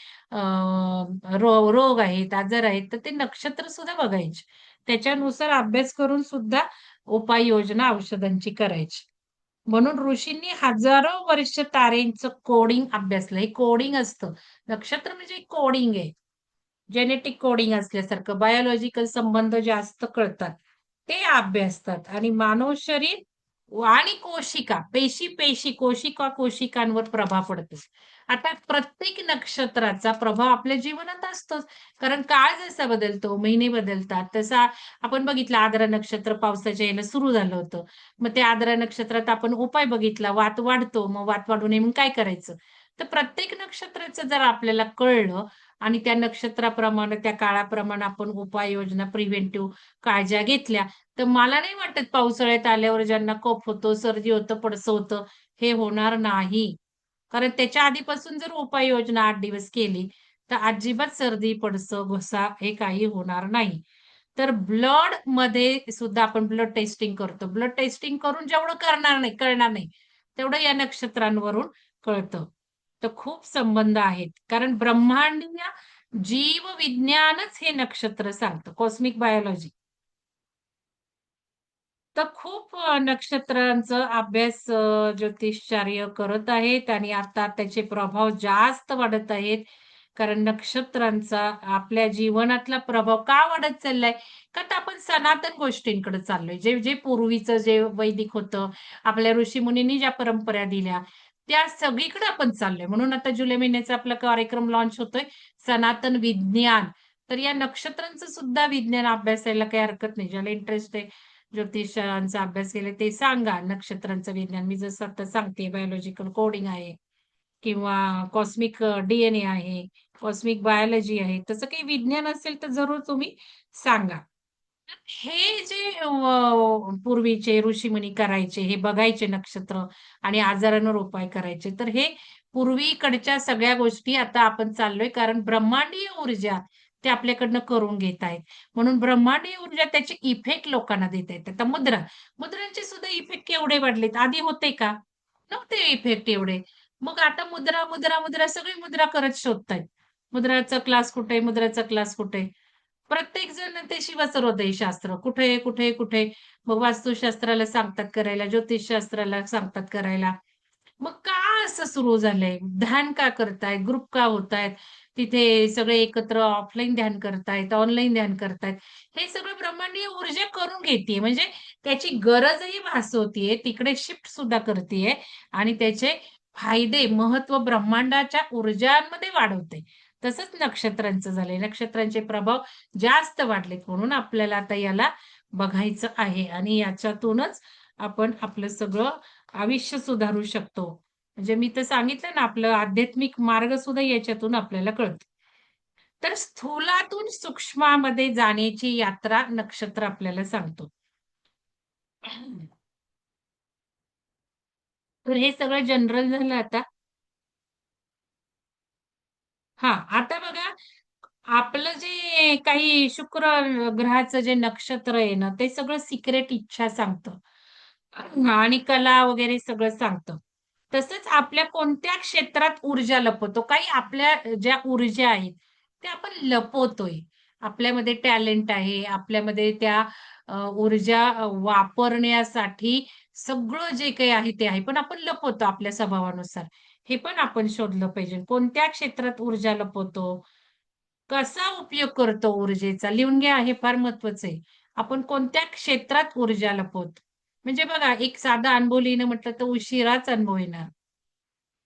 Speaker 1: रोग आहेत, आजार आहेत, तर ते नक्षत्र सुद्धा बघायचे. त्याच्यानुसार अभ्यास करून सुद्धा उपाययोजना औषधांची करायची. म्हणून ऋषींनी हजारो वर्ष तारेंचं कोडिंग अभ्यासलं. हे कोडिंग असतं. नक्षत्र म्हणजे कोडिंग आहे. जेनेटिक कोडिंग असल्यासारखं बायोलॉजिकल संबंध जास्त कळतात. ते अभ्यासतात आणि मानव शरीर आणि कोशिका, कोशिकांवर प्रभाव पडतो. आता प्रत्येक नक्षत्राचा प्रभाव आपल्या जीवनात असतोच. कारण काळ जसा बदलतो, महिने बदलतात, तसा आपण बघितलं आर्द्रा नक्षत्र पावसाच्या याला सुरू झालं होतं. मग त्या आर्द्रा नक्षत्रात आपण उपाय बघितला, वात वाढतो, मग वात वाढू नये म्हणून काय करायचं? तर प्रत्येक नक्षत्राचं जर आपल्याला कळलं आणि त्या नक्षत्राप्रमाणे त्या काळाप्रमाणे आपण उपाययोजना प्रिव्हेंटिव्ह काळज्या घेतल्या तर मला नाही वाटत पावसाळ्यात आल्यावर ज्यांना कफ होतो, सर्दी होतं, पडसं होतं हे होणार नाही. कारण त्याच्या आधीपासून जर उपाययोजना 8 दिवस केली तर अजिबात सर्दी, पडसं, घसा हे काही होणार नाही. तर ब्लड मध्ये सुद्धा आपण ब्लड टेस्टिंग करतो. ब्लड टेस्टिंग करून जेवढं कळणार नाही, तेवढं या नक्षत्रांवरून कळतं. तर खूप संबंध आहेत. कारण ब्रह्मांडीय जीवविज्ञानच हे नक्षत्र सांगतं, कॉस्मिक बायोलॉजी. तर खूप नक्षत्रांचा अभ्यास ज्योतिषशास्त्र करत आहेत आणि आता त्याचे प्रभाव जास्त वाढत आहेत. कारण नक्षत्रांचा आपल्या जीवनातला प्रभाव का वाढत चाललाय? का तर आपण सनातन गोष्टींकडे चाललोय. जे जे पूर्वीचं जे वैदिक होतं, आपल्या ऋषीमुनींनी ज्या परंपरा दिल्या, त्या सगळीकडे आपण चाललोय. म्हणून आता जुलै महिन्याचा आपला कार्यक्रम लॉन्च होतोय, सनातन विज्ञान. तर या नक्षत्रांचं सुद्धा विज्ञान अभ्यासायला काही हरकत नाही. ज्याला इंटरेस्ट आहे ज्योतिषांचा अभ्यास केला ते सांगा. नक्षत्रांचं विज्ञान मी जसं आता सांगते बायोलॉजिकल कोडिंग आहे किंवा कॉस्मिक DNA आहे, कॉस्मिक बायोलॉजी आहे. तसं काही विज्ञान असेल तर जरूर तुम्ही सांगा. हे जे पूर्वीचे ऋषीमुनी करायचे, हे बघायचे नक्षत्र आणि आजारांवर उपाय करायचे. तर हे पूर्वीकडच्या सगळ्या गोष्टी आता आपण चाललोय कारण ब्रह्मांडीय ऊर्जा ते आपल्याकडनं करून घेत आहेत. म्हणून ब्रह्मांडीय ऊर्जा त्याचे इफेक्ट लोकांना देत आहेत. आता मुद्रांचे सुद्धा इफेक्ट केवढे वाढलेत. आधी होते का? नव्हते इफेक्ट एवढे. मग आता मुद्रा सगळी मुद्रा करत शोधतायत. मुद्राचा क्लास कुठे? मुद्राचा क्लास कुठे? प्रत्येक जण ते शिवसर्वोदय शास्त्र कुठे, कुठे, कुठे. मग वास्तुशास्त्राला सांगतात करायला, ज्योतिषशास्त्राला सांगतात करायला. मग का असं सुरू झालंय? ध्यान का करतायत? ग्रुप का होतायत? तिथे सगळे एकत्र ऑफलाईन ध्यान करतायत, ऑनलाईन ध्यान करतायत. हे सगळं ब्रह्मांडीय ऊर्जा करून घेतीये. म्हणजे त्याची गरजही भासवतीये, तिकडे शिफ्ट सुद्धा करतीये आणि त्याचे फायदे, महत्व ब्रह्मांडाच्या ऊर्जांमध्ये वाढवते. तसंच नक्षत्रांचं झालंय. नक्षत्रांचे प्रभाव जास्त वाढलेत म्हणून आपल्याला आता याला बघायचं आहे आणि याच्यातूनच आपण आपलं सगळं आयुष्य सुधारू शकतो. म्हणजे मी तर सांगितलं ना, आपलं आध्यात्मिक मार्ग सुद्धा याच्यातून आपल्याला कळतो. तर स्थूलातून सूक्ष्मामध्ये जाण्याची यात्रा नक्षत्र आपल्याला सांगतो. तर हे सगळं जनरल झालं आता. हां, आता बघा आपलं जे काही शुक्र ग्रहाचं जे नक्षत्र आहे ना, ते सगळं सिक्रेट इच्छा सांगतं. आणि कला वगैरे सगळं सांगतं. तसंच आपल्या कोणत्या क्षेत्रात ऊर्जा लपवतो, काही आपल्या ज्या ऊर्जा आहेत, त्या आपण लपवतोय. आपल्यामध्ये टॅलेंट आहे, आपल्यामध्ये त्या ऊर्जा वापरण्यासाठी सगळं जे काही आहे ते आहे. पण आपण लपवतो आपल्या स्वभावानुसार. हे पण आपण शोधलं पाहिजे. कोणत्या क्षेत्रात ऊर्जा लपवतो? कसा उपयोग करतो ऊर्जेचा? लिहून घ्या, हे फार महत्वाचं आहे. आपण कोणत्या क्षेत्रात ऊर्जा लपवतो? म्हणजे बघा, एक साधा अनुभव लिहिणं म्हटलं तर उशिराच अनुभव येणार.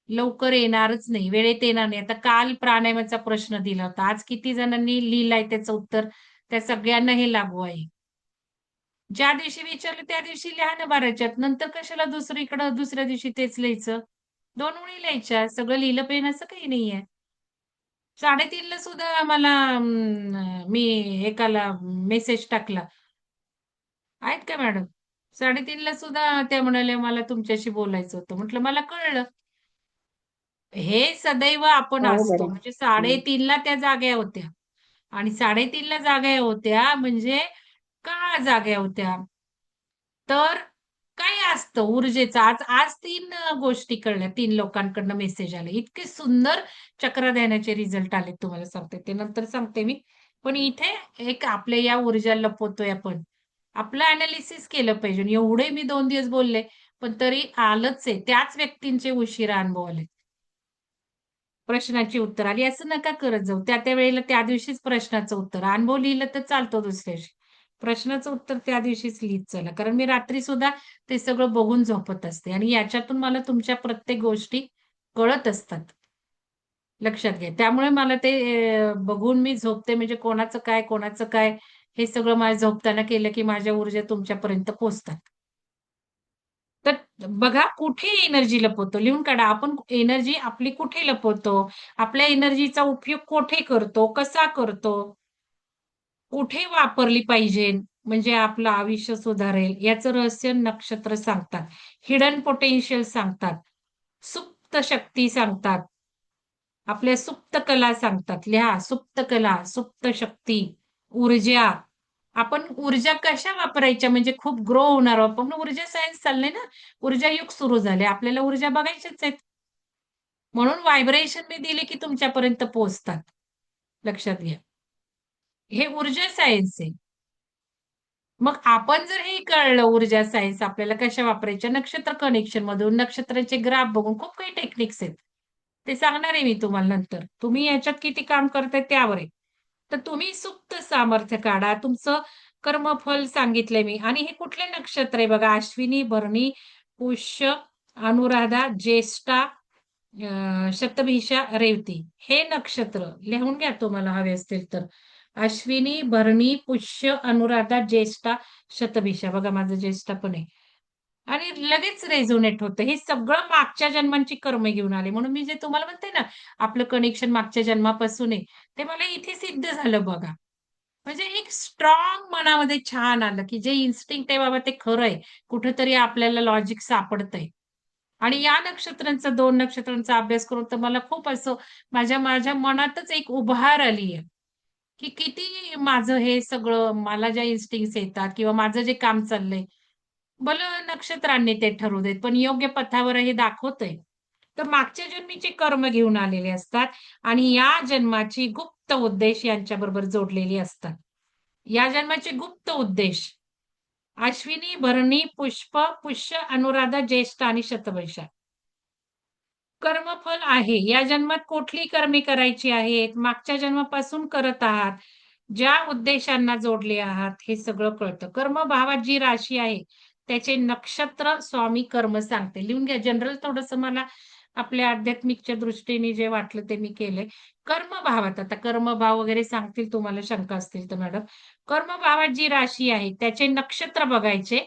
Speaker 1: लवकर येणारच नाही, वेळेत येणार नाही. आता काल प्राणायामाचा प्रश्न दिला होता. आज किती जणांनी लिहिलाय त्याचं उत्तर? त्या सगळ्यांना हे लागू आहे. ज्या दिवशी विचारलं त्या दिवशी लिहा ना 12च्यात. नंतर कशाला दुसरीकडं दुसऱ्या दिवशी तेच लिहायचं? 2 ओळी लिहायच्या. सगळं लिहिलं पाहिजे असं काही नाहीये. 3:30 ला सुद्धा मला मी एकाला मेसेज टाकला. आहेत का मॅडम? 3:30 ला सुद्धा त्या म्हणाल्या, "मला तुमच्याशी बोलायचं होतं." म्हटलं, "मला कळलं." हे सदैव आपण
Speaker 2: हो
Speaker 1: असतो.
Speaker 2: बरोबर.
Speaker 1: म्हणजे
Speaker 2: हं.
Speaker 1: 3:30 ला त्या जाग्या होत्या आणि 3:30 ला जाग्या होत्या म्हणजे का जाग्या होत्या? तर काय असतं ऊर्जेचं आज आज 3 गोष्टी कळल्या. 3 लोकांकडनं मेसेज आले. इतके सुंदर चक्रध्यानाचे रिझल्ट आलेत तुम्हाला सांगते. ते नंतर सांगते मी. पण इथे एक आपल्या या ऊर्जा लपवतोय आपण. आपलं एनालिसिस केलं पाहिजे. एवढे मी 2 दिवस बोलले, पण तरी आलंच आहे. त्याच व्यक्तींचे उशिरा अनुभव आले. प्रश्नाची उत्तर आली. असं नका करत जाऊ. त्या वेळेला त्या दिवशीच प्रश्नाचं उत्तर. अनुभव लिहिलं तर चालतो दुसऱ्या दिवशी. प्रश्नाचं उत्तर त्या दिवशीच लिहीत चला. कारण मी रात्री सुद्धा ते सगळं बघून झोपत असते आणि याच्यातून मला तुमच्या प्रत्येक गोष्टी कळत असतात. लक्षात घ्या. त्यामुळे मला ते बघून मी झोपते म्हणजे कोणाचं काय हे सगळं माझ्या झोपताना केलं की माझ्या ऊर्जा तुमच्यापर्यंत पोहोचतात. तर बघा कुठे एनर्जी लपवतो, लिहून काढा. आपण एनर्जी आपली कुठे लपवतो, आपल्या एनर्जीचा उपयोग कुठे करतो, कसा करतो, कुठे वापरली पाहिजे म्हणजे आपलं आयुष्य सुधारेल, याचं रहस्य नक्षत्र सांगतात. हिडन पोटेन्शियल सांगतात, सुप्त शक्ती सांगतात, आपल्या सुप्त कला सांगतात. लिहा, सुप्त कला, सुप्त शक्ती, ऊर्जा. आपण ऊर्जा कशा वापरायच्या म्हणजे खूप ग्रो होणार आहोत. पण ऊर्जा सायन्स चाललंय ना, ऊर्जा युग सुरू झाले. आपल्याला ऊर्जा बघायच्याच आहेत. म्हणून व्हायब्रेशन मी दिले की तुमच्यापर्यंत पोहोचतात. लक्षात घ्या. हे ऊर्जा सायन्स आहे. मग आपण जर हे कळलं ऊर्जा सायन्स आपल्याला कशा वापरायच्या, नक्षत्र कनेक्शन मधून, नक्षत्राचे ग्राफ बघून खूप काही टेक्निक्स आहेत. ते सांगणार आहे मी तुम्हाला नंतर. तुम्ही याच्यात किती काम करताय त्यावर आहे. तर तुम्ही सुप्त सामर्थ्य काढा. तुमचं कर्मफल सांगितलंय मी. आणि हे कुठले नक्षत्र आहे बघा, अश्विनी, भरणी, पुष्य, अनुराधा, ज्येष्ठा, शतभिषा, रेवती. हे नक्षत्र लिहून घ्या तुम्हाला हवे असतील तर. अश्विनी, भरणी, पुष्य, अनुराधा, ज्येष्ठा, शतभिषा. बघा माझं ज्येष्ठा पण आहे. आणि लगेच रेझोनेट होतं. हे सगळं मागच्या जन्मांची कर्म घेऊन आले. म्हणून मी जे तुम्हाला म्हणते ना, आपलं कनेक्शन मागच्या जन्मापासून आहे, ते मला इथे सिद्ध झालं बघा. म्हणजे एक स्ट्रॉंग मनामध्ये छान आलं, की जे इन्स्टिंक्ट आहे बाबा ते खरं आहे. कुठेतरी आपल्याला लॉजिक सापडतंय. आणि या नक्षत्रांचा 2 नक्षत्रांचा अभ्यास करून तर मला खूप असं माझ्या माझ्या मनातच एक उभार आली आहे, की किती माझं हे सगळं मला ज्या इन्स्टिंक्ट्स येतात किंवा माझं जे काम चाललंय, भलं नक्षत्रांनी ते ठरवू देत, पण योग्य पथावर हे दाखवतंय. तर मागच्या जन्मीचे कर्म घेऊन आलेले असतात आणि या जन्माची गुप्त उद्देश यांच्याबरोबर जोडलेली असतात. या जन्माचे गुप्त उद्देश अश्विनी, भरणी, पुष्प, पुष्य, अनुराधा, ज्येष्ठ आणि शतभिषा. कर्मफल आहे. या जन्मात कुठली कर्मे करायची आहेत, मागच्या जन्मापासून करत आहात, ज्या उद्देशांना जोडले आहात, हे सगळं कळतं. कर्मभावात जी राशी आहे, त्याचे नक्षत्र स्वामी कर्म सांगते. लिहून घ्या. जनरल थोडंसं मला आपल्या आध्यात्मिकच्या दृष्टीने जे वाटलं ते मी केलंय. कर्मभावात आता कर्मभाव वगैरे सांगतील तुम्हाला शंका असतील तर मॅडम. कर्मभावात जी राशी आहे, त्याचे नक्षत्र बघायचे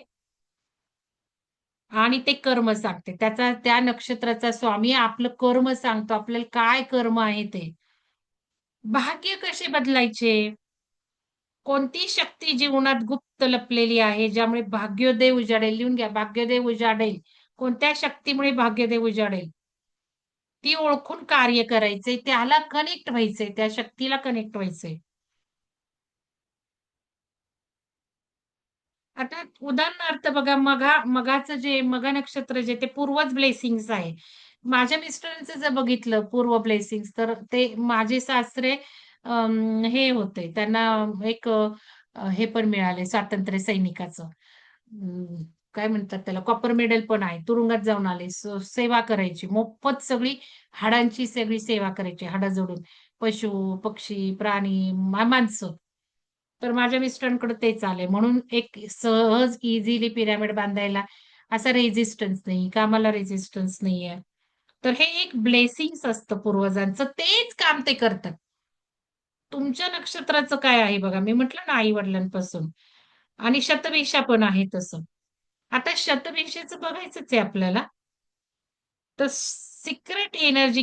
Speaker 1: आणि ते कर्म सांगते. त्या नक्षत्राचा स्वामी आपलं कर्म सांगतो. आपल्याला काय कर्म आहे ते. भाग्य कसे बदलायचे? कोणती शक्ती जीवनात गुप्त लपलेली आहे, ज्यामुळे भाग्योदय उजाडेल? लिहून घ्या. भाग्योदय उजाडेल. कोणत्या शक्तीमुळे भाग्योदय उजाडेल? ती ओळखून कार्य करायचंय. त्याला कनेक्ट व्हायचंय. त्या शक्तीला कनेक्ट व्हायचंय. आता उदाहरणार्थ बघा मघाचं जे मघा नक्षत्र जे ते पूर्वज ब्लेसिंग्स आहे. माझ्या मिस्टरांचं जर बघितलं पूर्व ब्लेसिंग्स तर ते माझे सासरे हे होते. त्यांना एक हे पण मिळाले स्वातंत्र्य सैनिकाचं. काय म्हणतात त्याला कॉपर मेडल पण आहे. तुरुंगात जाऊन आले. सेवा करायची. मोफत सगळी हाडांची सगळी सेवा करायची. हाडं जोडून. पशु, पक्षी, प्राणी, माणसं. तर माझ्या मिस्टरांकडे तेच आलंय. म्हणून एक सहज इझिली पिरॅमिड बांधायला असा रेझिस्टन्स नाही. कामाला रेझिस्टन्स नाहीये. तर हे एक ब्लेसिंग्स असतं पूर्वजांचं. तेच काम ते करतात. तुमच्या नक्षत्राचं काय आहे बघा. मी म्हटलं ना आई-वडिलांपासून आणि शतभिषा पण आहे तसं. आता शतभिषेचं बघायचंच आहे आपल्याला. तर सिक्रेट एनर्जी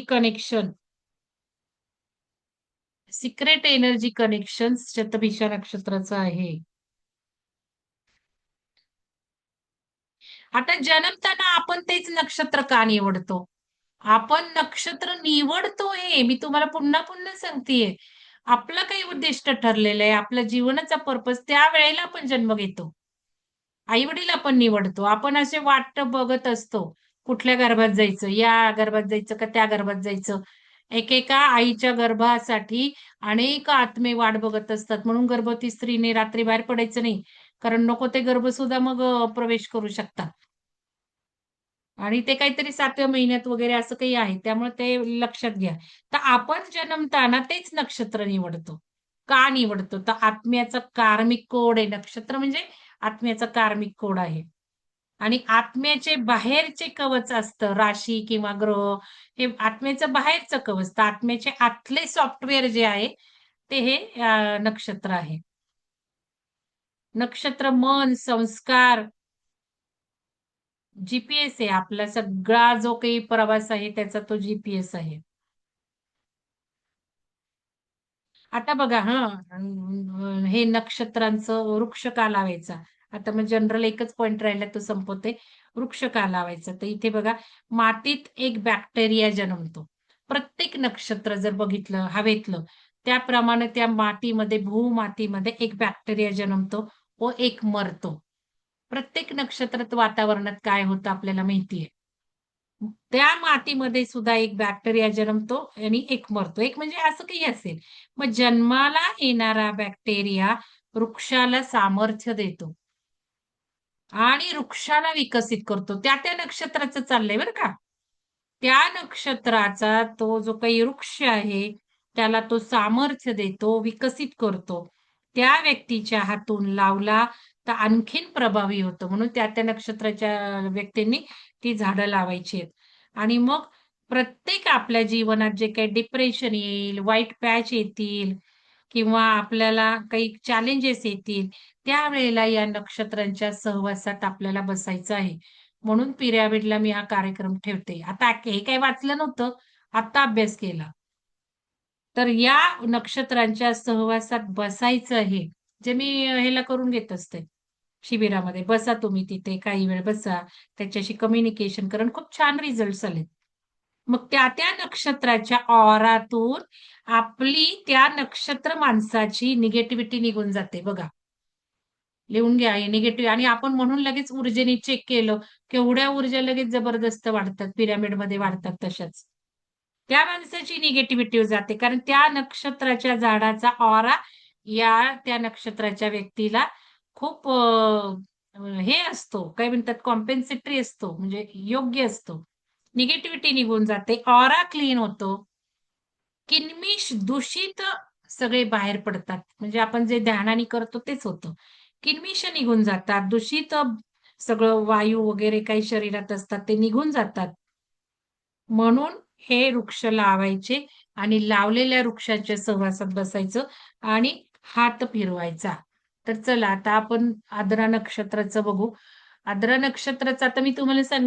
Speaker 1: कनेक्शन शतभिषा नक्षत्राचं आहे. आता जन्मताना आपण तेच नक्षत्र का निवडतो? आपण नक्षत्र निवडतोय. मी तुम्हाला पुन्हा पुन्हा सांगतेय. आपलं काही उद्दिष्ट ठरलेलं आहे. आपल्या जीवनाचा पर्पज त्यावेळेला आपण जन्म घेतो. आई-वडील आपण निवडतो. आपण असे वाट बघत असतो. कुठल्या गर्भात जायचं? या गर्भात जायचं का त्या गर्भात जायचं? एकेका आईच्या गर्भासाठी अनेक आत्मे वाट बघत असतात. म्हणून गर्भवती स्त्रीने रात्री बाहेर पडायचं नाही. कारण नको ते गर्भसुद्धा मग प्रवेश करू शकतात. आणि ते काहीतरी 7व्या महिन्यात वगैरे असं काही आहे. त्यामुळे ते लक्षात घ्या. तर आपण जन्मताना तेच नक्षत्र निवडतो. का निवडतो? तर आत्म्याचा कार्मिक कोड आहे. नक्षत्र म्हणजे आत्म्याचा कार्मिक कोड आहे. आणि आत्म्याचे बाहेरचे कवच असतं राशी किंवा ग्रह हे आत्म्याचं बाहेरचं कवच. तर आत्म्याचे आतले सॉफ्टवेअर जे आहे ते हे नक्षत्र आहे. नक्षत्र मन, संस्कार जीपीएस आहे आपला सगळा जो काही प्रवास आहे त्याचा तो जीपीएस आहे. आता बघा हे नक्षत्रांचं वृक्ष का लावायचा? आता मग जनरल एकच पॉइंट राहिला तो संपवते. वृक्ष का लावायचा? तर इथे बघा मातीत एक बॅक्टेरिया जन्मतो. प्रत्येक नक्षत्र जर बघितलं हवेतलं, त्याप्रमाणे त्या मातीमध्ये भूमातीमध्ये एक बॅक्टेरिया जन्मतो व एक मरतो. प्रत्येक नक्षत्रात वातावरणात काय होतं आपल्याला माहिती त्या मातीमध्ये सुद्धा एक बॅक्टेरिया जन्मतो आणि एक मरतो. एक म्हणजे असं काही असेल. मग जन्माला येणारा बॅक्टेरिया वृक्षाला सामर्थ्य देतो आणि वृक्षाला विकसित करतो. त्या नक्षत्राचं चाललंय बरं का. त्या नक्षत्राचा तो जो काही वृक्ष आहे, त्याला तो सामर्थ्य देतो, विकसित करतो. त्या व्यक्तीच्या हातून लावला तर आणखीन प्रभावी होतो. म्हणून त्या नक्षत्राच्या व्यक्तींनी ती झाडं लावायची आहेत. आणि मग प्रत्येक आपल्या जीवनात जे काही डिप्रेशन येईल, व्हाईट पॅच येतील किंवा आपल्याला काही चॅलेंजेस येतील, त्यावेळेला या नक्षत्रांच्या सहवासात आपल्याला बसायचं आहे. म्हणून पिरॅमिडला मी हा कार्यक्रम ठेवते. आता हे काही वाचलं नव्हतं, आता अभ्यास केला. तर या नक्षत्रांच्या सहवासात बसायचं आहे, जे मी ह्याला करून घेत असते शिबिरामध्ये. बसा तुम्ही तिथे काही वेळ बसा, त्याच्याशी कम्युनिकेशन करा आणि खूप छान रिझल्ट्स आलेत. मग त्या नक्षत्राच्या ऑरातून आपली त्या नक्षत्र माणसाची निगेटिव्हिटी निघून जाते बघा. लिहून घ्या हे निगेटिव्ह आणि आपण म्हणून लगेच ऊर्जेने चेक केलं, केवढ्या ऊर्जा लगेच जबरदस्त वाढतात, पिरॅमिडमध्ये वाढतात तशाच. त्या माणसाची निगेटिव्हिटी जाते कारण त्या नक्षत्राच्या झाडाचा ऑरा त्या नक्षत्राच्या व्यक्तीला खूप हे असतो, काय म्हणतात कॉम्पेन्सेटरी असतो, म्हणजे योग्य असतो. निगेटिव्हिटी निघून जाते, ऑरा क्लीन होतो. किनमिश दूषित सगळे बाहेर पडतात. म्हणजे आपण जे ध्यानाने करतो तेच होतं. किनमिष निघून जातात. दूषित सगळं वायू वगैरे काही शरीरात असतात ते निघून जातात. म्हणून हे वृक्ष लावायचे आणि लावलेल्या वृक्षाच्या सहवासात बसायचं आणि हात फिरवायचा. तर चला आता आपण आद्रा नक्षत्राचं बघू. आद्रा नक्षत्राचं आता मी तुम्हाला